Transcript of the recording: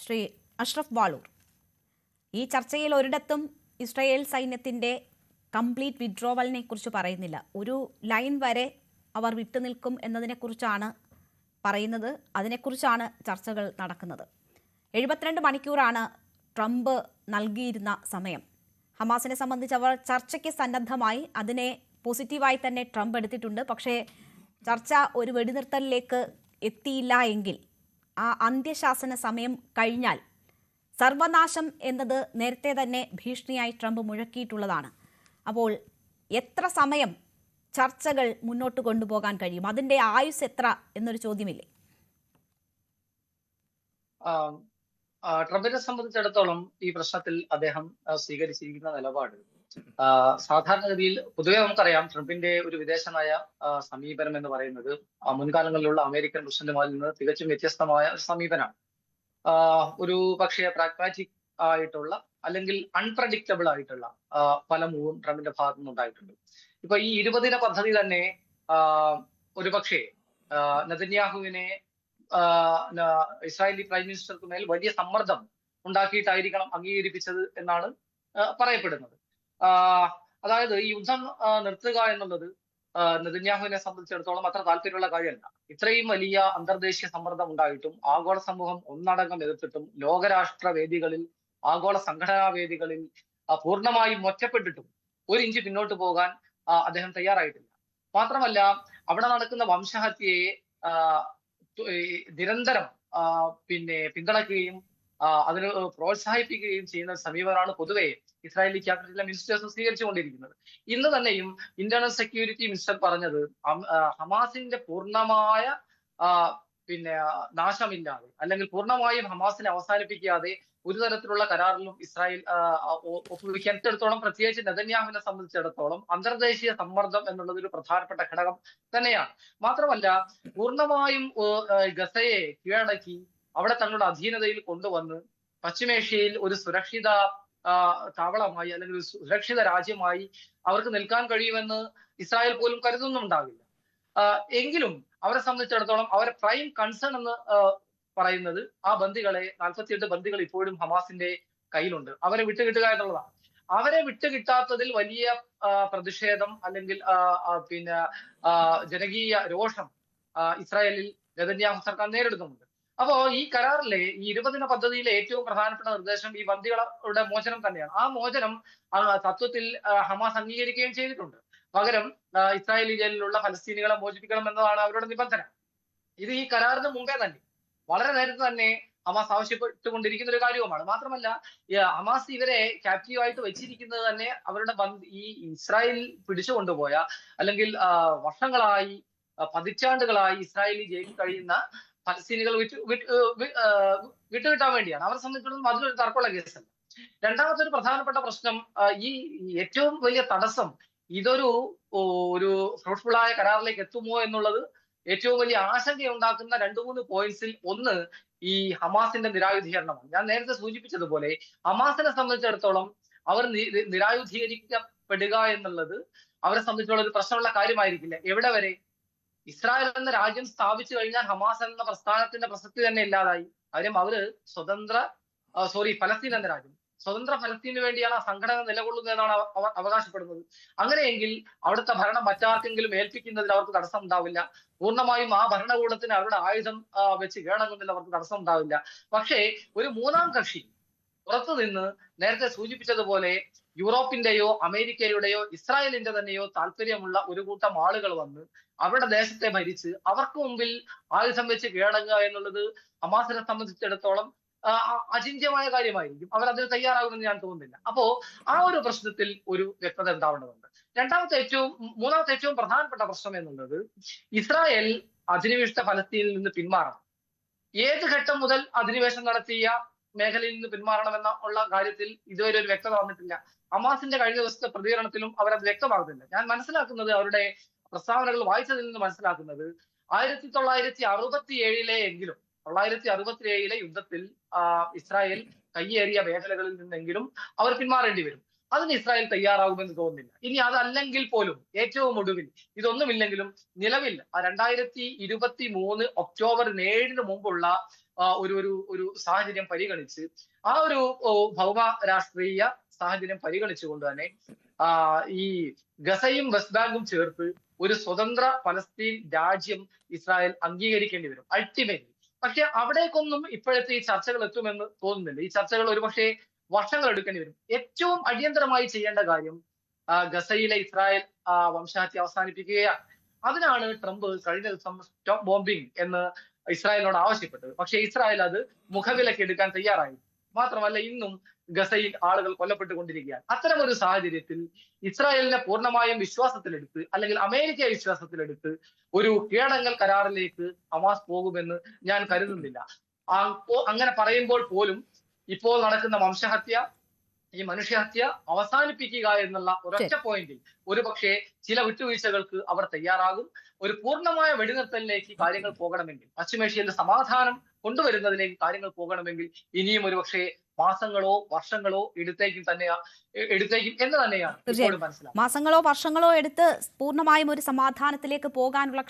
ശ്രീ അഷ്റഫ് വാളൂർ, ഈ ചർച്ചയിൽ ഒരിടത്തും ഇസ്രായേൽ സൈന്യത്തിൻ്റെ കംപ്ലീറ്റ് വിഡ്രോവലിനെ കുറിച്ച് പറയുന്നില്ല. ഒരു ലൈൻ വരെ അവർ വിട്ടുനിൽക്കും എന്നതിനെക്കുറിച്ചാണ് പറയുന്നത്. അതിനെക്കുറിച്ചാണ് ചർച്ചകൾ നടക്കുന്നത്. 72 മണിക്കൂറാണ് ട്രംപ് നൽകിയിരുന്ന സമയം. ഹമാസിനെ സംബന്ധിച്ച് അവർ ചർച്ചയ്ക്ക് സന്നദ്ധമായി, അതിനെ പോസിറ്റീവായി തന്നെ ട്രംപ് എടുത്തിട്ടുണ്ട്. പക്ഷേ ചർച്ച ഒരു വെടിനിർത്തലിലേക്ക് എത്തിയില്ല എങ്കിൽ, ആ അന്ത്യശാസന സമയം കഴിഞ്ഞാൽ സർവനാശം എന്നത് നേരത്തെ തന്നെ ഭീഷണിയായി ട്രംപ് മുഴക്കിയിട്ടുള്ളതാണ്. അപ്പോൾ എത്ര സമയം ചർച്ചകൾ മുന്നോട്ട് കൊണ്ടുപോകാൻ കഴിയും? അതിൻ്റെ ആയുസ് എത്ര എന്നൊരു ചോദ്യമില്ലേ? ട്രംപിനെ സംബന്ധിച്ചിടത്തോളം ഈ പ്രശ്നത്തിൽ അദ്ദേഹം സ്വീകരിച്ചിരിക്കുന്ന നിലപാട് സാധാരണഗതിയിൽ പൊതുവെ നമുക്കറിയാം, ട്രംപിന്റെ ഒരു വിദേശ നയ സമീപനം എന്ന് പറയുന്നത് മുൻകാലങ്ങളിലുള്ള അമേരിക്കൻ പ്രസിഡന്റുമാരിൽ നിന്ന് തികച്ചും വ്യത്യസ്തമായ ഒരു സമീപനമാണ്. ഒരു പക്ഷേ പ്രാഗ്മാറ്റിക് ആയിട്ടുള്ള അല്ലെങ്കിൽ അൺപ്രഡിക്റ്റബിൾ ആയിട്ടുള്ള പല മൂവും ട്രംപിന്റെ ഭാഗത്തു നിന്നുണ്ടായിട്ടുണ്ട്. ഇപ്പൊ ഈ 20 ദിന പദ്ധതി തന്നെ ഒരു പക്ഷേ നെതന്യാഹുവിനെ ഇസ്രായേലി പ്രൈം മിനിസ്റ്റർക്ക് മേൽ വലിയ സമ്മർദ്ദം ഉണ്ടാക്കിയിട്ടായിരിക്കണം അംഗീകരിപ്പിച്ചത് എന്നാണ് പറയപ്പെടുന്നത്. അതായത് ഈ യുദ്ധം നിർത്തുക എന്നുള്ളത് നെതന്യാഹുവിനെ സംബന്ധിച്ചിടത്തോളം അത്ര താല്പര്യമുള്ള കാര്യമല്ല. ഇത്രയും വലിയ അന്തർദേശീയ സമ്മർദ്ദം ഉണ്ടായിട്ടും, ആഗോള സമൂഹം ഒന്നടങ്കം എതിർത്തിട്ടും, ലോകരാഷ്ട്ര വേദികളിൽ, ആഗോള സംഘടനാ വേദികളിൽ പൂർണ്ണമായും ഒറ്റപ്പെട്ടിട്ടും ഒരു ഇഞ്ച് പിന്നോട്ട് പോകാൻ അദ്ദേഹം തയ്യാറായിട്ടില്ല. മാത്രമല്ല, അവിടെ നടക്കുന്ന വംശഹത്യയെ നിരന്തരം പിന്തുണയ്ക്കുകയും അതിന് പ്രോത്സാഹിപ്പിക്കുകയും ചെയ്യുന്ന സമീപനമാണ് പൊതുവെ ഇസ്രായേലി ക്യാപിറ്റലിലെ മിനിസ്റ്റേഴ്സ് സ്വീകരിച്ചുകൊണ്ടിരിക്കുന്നത്. ഇന്ന് തന്നെയും ഇന്റേണൽ സെക്യൂരിറ്റി മിനിസ്റ്റർ പറഞ്ഞത് ഹമാസിന്റെ പൂർണ്ണമായ നാശമില്ലാതെ, അല്ലെങ്കിൽ പൂർണ്ണമായും ഹമാസിനെ അവസാനിപ്പിക്കാതെ ഒരു തരത്തിലുള്ള കരാറിലും ഇസ്രായേൽ ഒപ്പുവെക്കാത്തിടത്തോളം, പ്രത്യേകിച്ച് നെതന്യാഹുവിനെ സംബന്ധിച്ചിടത്തോളം അന്തർദേശീയ സമ്മർദ്ദം എന്നുള്ളത് ഒരു പ്രധാനപ്പെട്ട ഘടകം തന്നെയാണ്. മാത്രമല്ല, പൂർണ്ണമായും ഗസയെ കീഴടക്കി അവിടെ തങ്ങളുടെ അധീനതയിൽ കൊണ്ടുവന്ന് പശ്ചിമേഷ്യയിൽ ഒരു സുരക്ഷിത താവളമായി, അല്ലെങ്കിൽ ഒരു സുരക്ഷിത രാജ്യമായി അവർക്ക് നിൽക്കാൻ കഴിയുമെന്ന് ഇസ്രായേൽ പോലും കരുതുന്നുണ്ടാവില്ല. എങ്കിലും അവരെ സംബന്ധിച്ചിടത്തോളം അവരെ പ്രൈം കൺസേൺ എന്ന് പറയുന്നത് ആ ബന്ദികളെ, 48 ബന്ദികൾ ഇപ്പോഴും ഹമാസിന്റെ കയ്യിലുണ്ട്, അവരെ വിട്ടുകിട്ടുക എന്നുള്ളതാണ്. അവരെ വിട്ടുകിട്ടാത്തതിൽ വലിയ പ്രതിഷേധം അല്ലെങ്കിൽ ജനകീയ രോഷം ഇസ്രായേലിൽ നെതന്യാഹു സർക്കാർ നേരിടുന്നുണ്ട്. അപ്പോ ഈ കരാറിലെ ഈ 20 ദിന പദ്ധതിയിലെ ഏറ്റവും പ്രധാനപ്പെട്ട നിർദ്ദേശം ഈ ബന്ദികളുടെ മോചനം തന്നെയാണ്. ആ മോചനം തത്വത്തിൽ ഹമാസ് അംഗീകരിക്കുകയും ചെയ്തിട്ടുണ്ട്. പകരം ഇസ്രായേലി ജയിലിലുള്ള ഫലസ്തീനികളെ മോചിപ്പിക്കണം എന്നതാണ് അവരുടെ നിബന്ധന. ഇത് ഈ കരാറിന് മുമ്പേ തന്നെ, വളരെ നേരത്തെ തന്നെ ഹമാസ് ആവശ്യപ്പെട്ടുകൊണ്ടിരിക്കുന്ന ഒരു കാര്യവുമാണ്. മാത്രമല്ല, ഹമാസ് ഇവരെ ക്യാപ്റ്റീവായിട്ട് വെച്ചിരിക്കുന്നത് തന്നെ അവരുടെ ഈ ഇസ്രായേൽ പിടിച്ചുകൊണ്ടുപോയ, അല്ലെങ്കിൽ വർഷങ്ങളായി, പതിറ്റാണ്ടുകളായി ഇസ്രായേലി ജയിലിൽ കഴിയുന്ന ഫലസ്തീനികൾ വിട്ടുകിട്ടാൻ വേണ്ടിയാണ്. അവരെ സംബന്ധിച്ചിടത്തോളം അതിലൊരു തർക്കമുള്ള കേസല്ല. രണ്ടാമത്തെ ഒരു പ്രധാനപ്പെട്ട പ്രശ്നം, ഈ ഏറ്റവും വലിയ തടസ്സം ഇതൊരു ഫ്രൂട്ട്ഫുൾ ആയ കരാറിലേക്ക് എത്തുമോ എന്നുള്ളത് ഏറ്റവും വലിയ ആശങ്കയുണ്ടാക്കുന്ന 2-3 പോയിന്റ്സിൽ ഒന്ന് ഈ ഹമാസിന്റെ നിരായുധീകരണമാണ്. ഞാൻ നേരത്തെ സൂചിപ്പിച്ചതുപോലെ ഹമാസിനെ സംബന്ധിച്ചിടത്തോളം അവർ നിരായുധീകരിക്കപ്പെടുക എന്നുള്ളത് അവരെ സംബന്ധിച്ചുള്ള ഒരു പ്രശ്നമുള്ള കാര്യമായിരിക്കില്ല. എവിടെ വരെ? ഇസ്രായേൽ എന്ന രാജ്യം സ്ഥാപിച്ചു കഴിഞ്ഞാൽ ഹമാസ് എന്ന പ്രസ്ഥാനത്തിന്റെ പ്രസക്തി തന്നെ ഇല്ലാതായി. കാര്യം അവര് ഫലസ്തീൻ എന്ന രാജ്യം, സ്വതന്ത്ര ഫലസ്തീനു വേണ്ടിയാണ് ആ സംഘടന നിലകൊള്ളുന്നത് എന്നാണ് അവർ അവകാശപ്പെടുന്നത്. അങ്ങനെയെങ്കിൽ അവിടുത്തെ ഭരണം മറ്റാർക്കെങ്കിലും ഏൽപ്പിക്കുന്നതിൽ അവർക്ക് തടസ്സം ഉണ്ടാവില്ല. പൂർണ്ണമായും ആ ഭരണകൂടത്തിന് അവരുടെ ആയുധം വെച്ച് കീഴടങ്ങുന്നതിൽ അവർക്ക് തടസ്സം ഉണ്ടാവില്ല. പക്ഷേ ഒരു മൂന്നാം കക്ഷി പുറത്തു നിന്ന്, നേരത്തെ സൂചിപ്പിച്ചതുപോലെ യൂറോപ്പിന്റെയോ അമേരിക്കയുടെയോ ഇസ്രായേലിന്റെ തന്നെയോ താല്പര്യമുള്ള ഒരു കൂട്ടം ആളുകൾ വന്ന് അവരുടെ ദേശത്തെ ഭരിച്ച് അവർക്ക് മുമ്പിൽ ആയുധം വെച്ച് കീഴടങ്ങുക എന്നുള്ളത് ഹമാസിനെ സംബന്ധിച്ചിടത്തോളം അചിന്യമായ കാര്യമായിരിക്കും. അവർ അതിന് തയ്യാറാകുമെന്ന് ഞാൻ തോന്നുന്നില്ല. അപ്പോ ആ ഒരു പ്രശ്നത്തിൽ ഒരു വ്യക്തത ഉണ്ടാവേണ്ടതുണ്ട്. മൂന്നാമത്തെ ഏറ്റവും പ്രധാനപ്പെട്ട പ്രശ്നം എന്നുള്ളത്, ഇസ്രായേൽ അധിനിവേശിത ഫലസ്തീനിൽ നിന്ന് പിന്മാറണം. ഏത് ഘട്ടം മുതൽ അധിനിവേശം നടത്തിയ മേഖലയിൽ നിന്ന് പിന്മാറണമെന്ന ഉള്ള കാര്യത്തിൽ ഇതുവരെ ഒരു വ്യക്തത വന്നിട്ടില്ല. ഹമാസിന്റെ കഴിഞ്ഞ ദിവസത്തെ പ്രതികരണത്തിലും അവരത് വ്യക്തമാക്കുന്നില്ല. ഞാൻ മനസ്സിലാക്കുന്നത്, അവരുടെ പ്രസ്താവനകൾ വായിച്ചതിൽ നിന്ന് മനസ്സിലാക്കുന്നത്, 1967 യുദ്ധത്തിൽ ഇസ്രായേൽ കയ്യേറിയ മേഖലകളിൽ നിന്നെങ്കിലും അവർ പിന്മാറേണ്ടി വരും. അതിന് ഇസ്രായേൽ തയ്യാറാകുമെന്ന് തോന്നുന്നില്ല. ഇനി അതല്ലെങ്കിൽ പോലും ഏറ്റവും ഒടുവിൽ ഇതൊന്നുമില്ലെങ്കിലും നിലവിൽ 2023 ഒക്ടോബർ 7 മുമ്പുള്ള ഒരു ഒരു ഒരു സാഹചര്യം പരിഗണിച്ച് ആ ഒരു ഭൗമ രാഷ്ട്രീയ സാഹചര്യം പരിഗണിച്ചുകൊണ്ട് തന്നെ ഈ ഗസയും വെസ്റ്റ് ബാങ്കും ചേർത്ത് ഒരു സ്വതന്ത്ര പലസ്തീൻ രാജ്യം ഇസ്രായേൽ അംഗീകരിക്കേണ്ടി വരും അൾട്ടിമേറ്റ്ലി. പക്ഷെ അവിടേക്കൊന്നും ഇപ്പോഴത്തെ ഈ ചർച്ചകൾ എത്തുമെന്ന് തോന്നുന്നില്ല. ഈ ചർച്ചകൾ ഒരുപക്ഷെ വർഷങ്ങൾ എടുക്കേണ്ടി വരും. ഏറ്റവും അടിയന്തരമായി ചെയ്യേണ്ട കാര്യം ഗസയിലെ ഇസ്രായേൽ വംശഹത്യ അവസാനിപ്പിക്കുകയാണ്. അതിനാണ് ട്രംപ് കഴിഞ്ഞ ദിവസം സ്റ്റോപ്പ് ബോംബിംഗ് എന്ന് ഇസ്രായേലിനോട് ആവശ്യപ്പെട്ടത്. പക്ഷേ ഇസ്രായേൽ അത് മുഖവിലക്ക് എടുക്കാൻ തയ്യാറായി. മാത്രമല്ല ഇന്നും ഗസയിൽ ആളുകൾ കൊല്ലപ്പെട്ടുകൊണ്ടിരിക്കുകയാണ്. അത്തരമൊരു സാഹചര്യത്തിൽ ഇസ്രായേലിനെ പൂർണ്ണമായും വിശ്വാസത്തിലെടുത്ത് അല്ലെങ്കിൽ അമേരിക്കയെ വിശ്വാസത്തിലെടുത്ത് ഒരു കീഴടങ്ങൽ കരാറിലേക്ക് ഹമാസ് പോകുമെന്ന് ഞാൻ കരുതുന്നില്ല. അങ്ങനെ പറയുമ്പോൾ പോലും ഇപ്പോൾ നടക്കുന്ന വംശഹത്യ, ഈ മനുഷ്യഹത്യ അവസാനിപ്പിക്കുക എന്നുള്ള ഒരൊറ്റ പോയിന്റിൽ ഒരുപക്ഷെ ചില വിട്ടുവീഴ്ചകൾക്ക് അവർ തയ്യാറാകും. ഒരു പൂർണ്ണമായ വെടിനിർത്തലിലേക്ക് കാര്യങ്ങൾ പോകണമെങ്കിൽ, പശ്ചിമേഷ്യയിൽ സമാധാനം കൊണ്ടുവരുന്നതിലേക്ക് കാര്യങ്ങൾ പോകണമെങ്കിൽ ഇനിയും ഒരുപക്ഷെ മാസങ്ങളോ വർഷങ്ങളോ എടുത്തേക്കും എന്ന് തന്നെയാണ് ഇപ്പോഴും മനസ്സിലാക്കുന്നത്. മാസങ്ങളോ വർഷങ്ങളോ എടുത്ത് പൂർണ്ണമായും ഒരു സമാധാനത്തിലേക്ക് പോകാനുള്ള